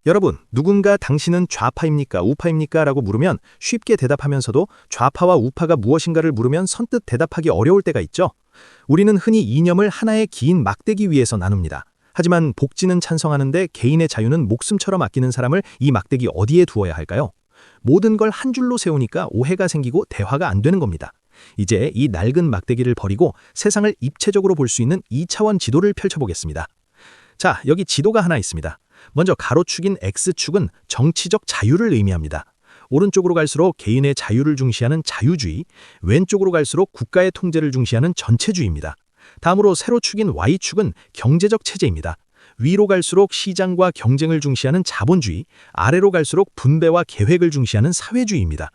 여러분, 누군가 당신은 좌파입니까? 우파입니까? 라고 물으면 쉽게 대답하면서도 좌파와 우파가 무엇인가를 물으면 선뜻 대답하기 어려울 때가 있죠. 우리는 흔히 이념을 하나의 긴 막대기 위에서 나눕니다. 하지만 복지는 찬성하는데 개인의 자유는 목숨처럼 아끼는 사람을 이 막대기 어디에 두어야 할까요? 모든 걸 한 줄로 세우니까 오해가 생기고 대화가 안 되는 겁니다. 이제 이 낡은 막대기를 버리고 세상을 입체적으로 볼 수 있는 2차원 지도를 펼쳐보겠습니다. 자, 여기 지도가 하나 있습니다. 먼저 가로축인 X축은 정치적 자유를 의미합니다. 오른쪽으로 갈수록 개인의 자유를 중시하는 자유주의, 왼쪽으로 갈수록 국가의 통제를 중시하는 전체주의입니다. 다음으로 세로축인 Y축은 경제적 체제입니다. 위로 갈수록 시장과 경쟁을 중시하는 자본주의, 아래로 갈수록 분배와 계획을 중시하는 사회주의입니다.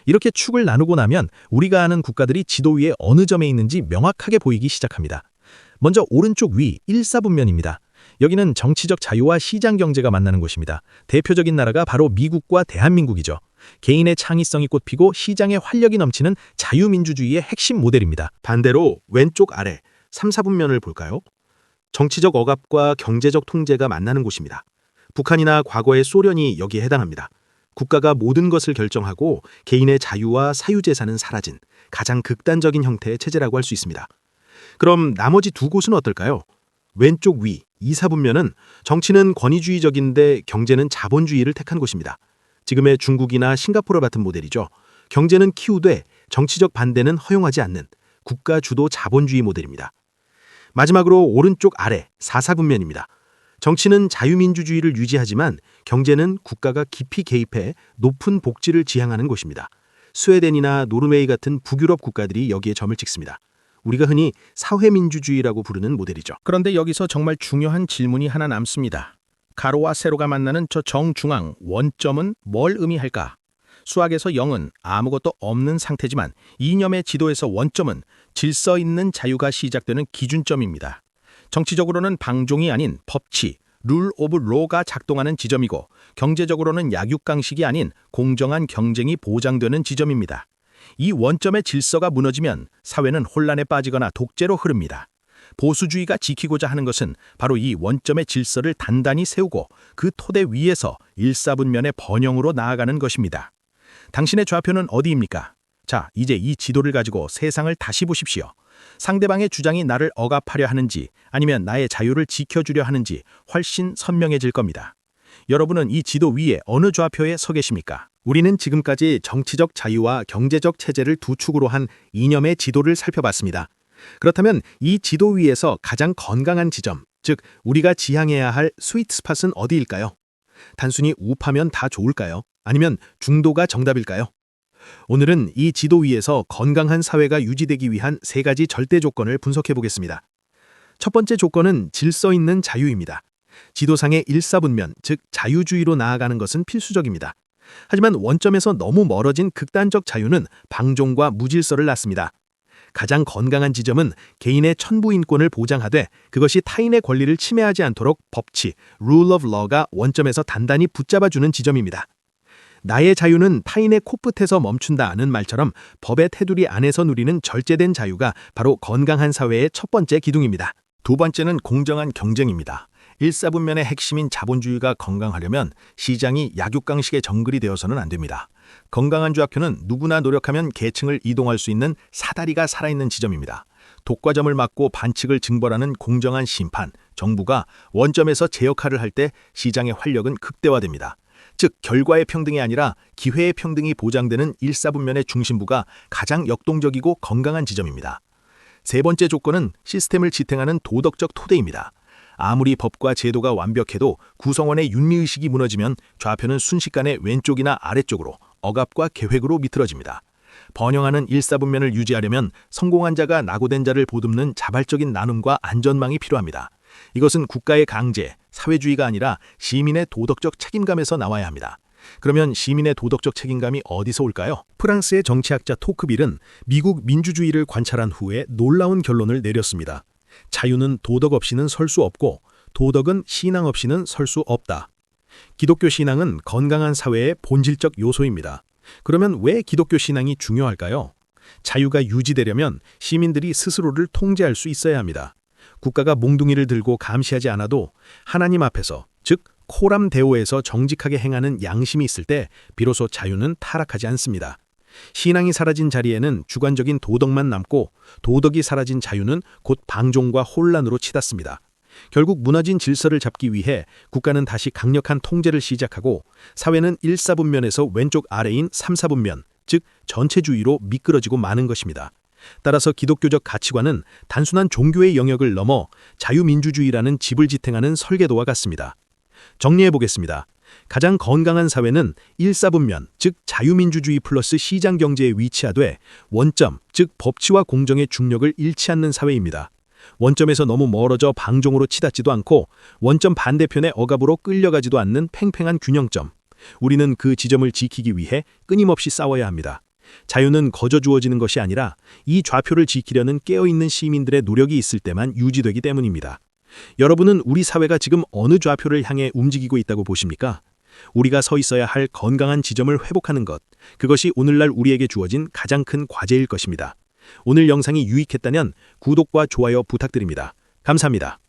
이렇게 축을 나누고 나면 우리가 아는 국가들이 지도 위에 어느 점에 있는지 명확하게 보이기 시작합니다. 먼저 오른쪽 위 1사분면입니다. 여기는 정치적 자유와 시장 경제가 만나는 곳입니다. 대표적인 나라가 바로 미국과 대한민국이죠. 개인의 창의성이 꽃피고 시장에 활력이 넘치는 자유민주주의의 핵심 모델입니다. 반대로 왼쪽 아래 3, 4분면을 볼까요? 정치적 억압과 경제적 통제가 만나는 곳입니다. 북한이나 과거의 소련이 여기에 해당합니다. 국가가 모든 것을 결정하고 개인의 자유와 사유재산은 사라진 가장 극단적인 형태의 체제라고 할 수 있습니다. 그럼 나머지 두 곳은 어떨까요? 왼쪽 위 2, 4분면은 정치는 권위주의적인데 경제는 자본주의를 택한 곳입니다. 지금의 중국이나 싱가포르 같은 모델이죠. 경제는 키우되 정치적 반대는 허용하지 않는 국가 주도 자본주의 모델입니다. 마지막으로 오른쪽 아래 4, 4분면입니다. 정치는 자유민주주의를 유지하지만 경제는 국가가 깊이 개입해 높은 복지를 지향하는 곳입니다. 스웨덴이나 노르웨이 같은 북유럽 국가들이 여기에 점을 찍습니다. 우리가 흔히 사회민주주의라고 부르는 모델이죠. 그런데 여기서 정말 중요한 질문이 하나 남습니다. 가로와 세로가 만나는 저 정중앙 원점은 뭘 의미할까? 수학에서 0은 아무것도 없는 상태지만 이념의 지도에서 원점은 질서 있는 자유가 시작되는 기준점입니다. 정치적으로는 방종이 아닌 법치, 룰 오브 로가 작동하는 지점이고 경제적으로는 약육강식이 아닌 공정한 경쟁이 보장되는 지점입니다. 이 원점의 질서가 무너지면 사회는 혼란에 빠지거나 독재로 흐릅니다. 보수주의가 지키고자 하는 것은 바로 이 원점의 질서를 단단히 세우고 그 토대 위에서 일사분면의 번영으로 나아가는 것입니다. 당신의 좌표는 어디입니까? 자, 이제 이 지도를 가지고 세상을 다시 보십시오. 상대방의 주장이 나를 억압하려 하는지 아니면 나의 자유를 지켜주려 하는지 훨씬 선명해질 겁니다. 여러분은 이 지도 위에 어느 좌표에 서 계십니까? 우리는 지금까지 정치적 자유와 경제적 체제를 두 축으로 한 이념의 지도를 살펴봤습니다. 그렇다면 이 지도 위에서 가장 건강한 지점, 즉 우리가 지향해야 할 스위트 스팟은 어디일까요? 단순히 우파면 다 좋을까요? 아니면 중도가 정답일까요? 오늘은 이 지도 위에서 건강한 사회가 유지되기 위한 3가지 절대 조건을 분석해 보겠습니다. 첫 번째 조건은 질서 있는 자유입니다. 지도상의 일사분면, 즉 자유주의로 나아가는 것은 필수적입니다. 하지만 원점에서 너무 멀어진 극단적 자유는 방종과 무질서를 낳습니다. 가장 건강한 지점은 개인의 천부인권을 보장하되 그것이 타인의 권리를 침해하지 않도록 법치, rule of law가 원점에서 단단히 붙잡아주는 지점입니다. 나의 자유는 타인의 코끝에서 멈춘다는 말처럼 법의 테두리 안에서 누리는 절제된 자유가 바로 건강한 사회의 첫 번째 기둥입니다. 두 번째는 공정한 경쟁입니다. 일사분면의 핵심인 자본주의가 건강하려면 시장이 약육강식의 정글이 되어서는 안 됩니다. 건강한 좌표는 누구나 노력하면 계층을 이동할 수 있는 사다리가 살아있는 지점입니다. 독과점을 막고 반칙을 징벌하는 공정한 심판, 정부가 원점에서 제 역할을 할 때 시장의 활력은 극대화됩니다. 즉 결과의 평등이 아니라 기회의 평등이 보장되는 일사분면의 중심부가 가장 역동적이고 건강한 지점입니다. 세 번째 조건은 시스템을 지탱하는 도덕적 토대입니다. 아무리 법과 제도가 완벽해도 구성원의 윤리의식이 무너지면 좌표는 순식간에 왼쪽이나 아래쪽으로 억압과 계획으로 미끄러집니다. 번영하는 일사분면을 유지하려면 성공한 자가 낙오된 자를 보듬는 자발적인 나눔과 안전망이 필요합니다. 이것은 국가의 강제, 사회주의가 아니라 시민의 도덕적 책임감에서 나와야 합니다. 그러면 시민의 도덕적 책임감이 어디서 올까요? 프랑스의 정치학자 토크빌은 미국 민주주의를 관찰한 후에 놀라운 결론을 내렸습니다. 자유는 도덕 없이는 설 수 없고 도덕은 신앙 없이는 설 수 없다. 기독교 신앙은 건강한 사회의 본질적 요소입니다. 그러면 왜 기독교 신앙이 중요할까요? 자유가 유지되려면 시민들이 스스로를 통제할 수 있어야 합니다. 국가가 몽둥이를 들고 감시하지 않아도 하나님 앞에서, 즉 코람 데오에서 정직하게 행하는 양심이 있을 때 비로소 자유는 타락하지 않습니다. 신앙이 사라진 자리에는 주관적인 도덕만 남고 도덕이 사라진 자유는 곧 방종과 혼란으로 치닫습니다. 결국 무너진 질서를 잡기 위해 국가는 다시 강력한 통제를 시작하고 사회는 1사분면에서 왼쪽 아래인 3사분면, 즉 전체주의로 미끄러지고 마는 것입니다. 따라서 기독교적 가치관은 단순한 종교의 영역을 넘어 자유민주주의라는 집을 지탱하는 설계도와 같습니다. 정리해보겠습니다. 가장 건강한 사회는 1사분면, 즉 자유민주주의 플러스 시장경제에 위치하되 원점, 즉 법치와 공정의 중력을 잃지 않는 사회입니다. 원점에서 너무 멀어져 방종으로 치닫지도 않고 원점 반대편의 억압으로 끌려가지도 않는 팽팽한 균형점. 우리는 그 지점을 지키기 위해 끊임없이 싸워야 합니다. 자유는 거저 주어지는 것이 아니라 이 좌표를 지키려는 깨어있는 시민들의 노력이 있을 때만 유지되기 때문입니다. 여러분은 우리 사회가 지금 어느 좌표를 향해 움직이고 있다고 보십니까? 우리가 서 있어야 할 건강한 지점을 회복하는 것, 그것이 오늘날 우리에게 주어진 가장 큰 과제일 것입니다. 오늘 영상이 유익했다면 구독과 좋아요 부탁드립니다. 감사합니다.